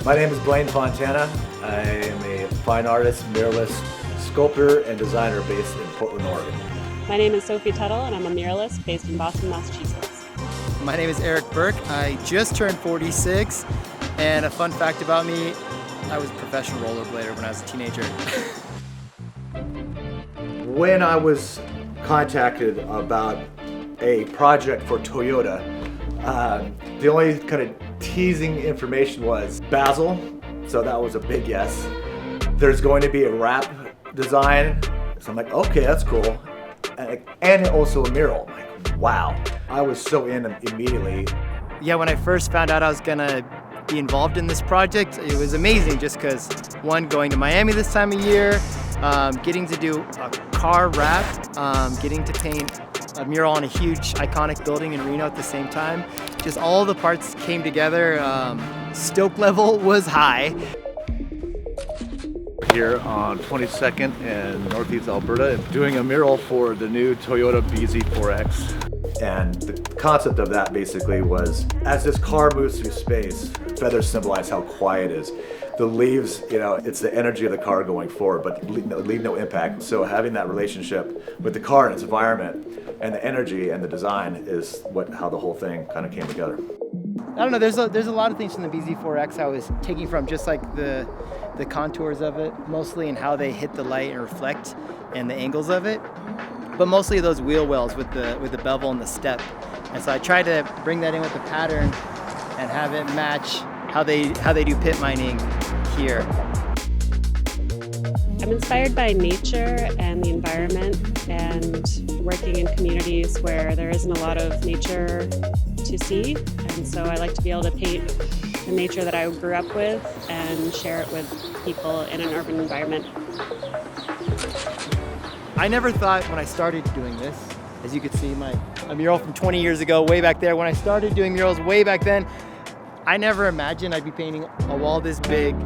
My name is Blaine Fontana. I am a fine artist, muralist, sculptor, and designer based in Portland, Oregon. My name is Sophie Tuttle, and I'm a muralist based in Boston, Massachusetts. My name is Eric Burke. I just turned 46, and a fun fact about me, I was a professional rollerblader when I was a teenager. When I was contacted about a project for Toyota, the only kind of teasing information was Basel, so that was a big yes. There's going to be a wrap design, so I'm like, okay, that's cool. And also a mural. I'm like, wow. I was so in immediately. Yeah, when I first found out I was gonna be involved in this project, it was amazing just because, one, going to Miami this time of year, getting to do a car wrap, getting to paint a mural on a huge iconic building in Reno at the same time. Just all the parts came together. Stoke level was high. Here on 22nd in Northeast Alberta, doing a mural for the new Toyota bZ4X. And the concept of that basically was, as this car moves through space, feathers symbolize how quiet it is. The leaves, it's the energy of the car going forward, but leave no impact. So having that relationship with the car and its environment and the energy and the design is how the whole thing kind of came together. I don't know, there's a lot of things from the bZ4X I was taking from, just like the contours of it, mostly in how they hit the light and reflect and the angles of it, but mostly those wheel wells with the bevel and the step. And so I tried to bring that in with the pattern and have it match how they do pit mining here. I'm inspired by nature and the environment and working in communities where there isn't a lot of nature to see. And so I like to be able to paint the nature that I grew up with and share it with people in an urban environment. I never thought when I started doing this, as you could see a mural from 20 years ago, way back there, when I started doing murals way back then, I never imagined I'd be painting a wall this big.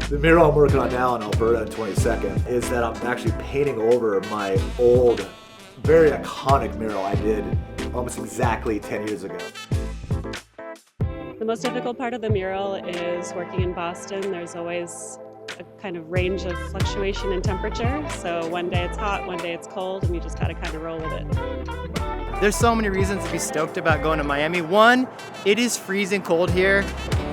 The mural I'm working on now in Alberta on 22nd is that I'm actually painting over my old, very iconic mural I did almost exactly 10 years ago. The most difficult part of the mural is working in Boston. There's always a kind of range of fluctuation in temperature. So one day it's hot, one day it's cold, and you just gotta kind of roll with it. There's so many reasons to be stoked about going to Miami. One, it is freezing cold here.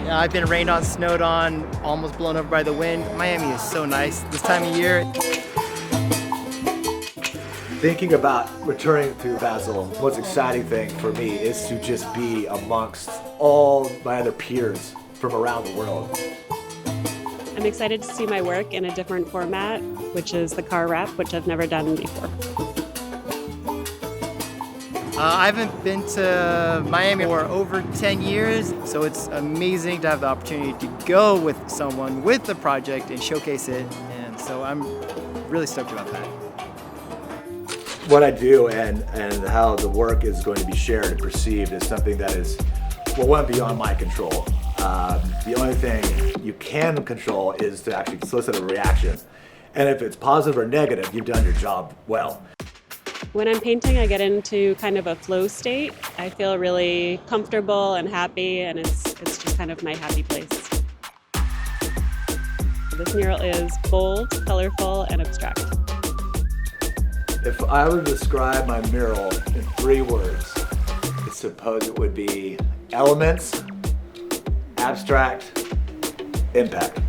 I've been rained on, snowed on, almost blown over by the wind. Miami is so nice this time of year. Thinking about returning to Basel, the most exciting thing for me is to just be amongst all my other peers from around the world. I'm excited to see my work in a different format, which is the car wrap, which I've never done before. I haven't been to Miami for over 10 years, so it's amazing to have the opportunity to go with someone with the project and showcase it, and so I'm really stoked about that. What I do and how the work is going to be shared and perceived is something that is, one, beyond my control. The only thing you can control is to actually solicit a reaction, and if it's positive or negative, you've done your job well. When I'm painting, I get into kind of a flow state. I feel really comfortable and happy, and it's just kind of my happy place. This mural is bold, colorful, and abstract. If I were to describe my mural in 3 words, I suppose it would be elements, abstract, impact.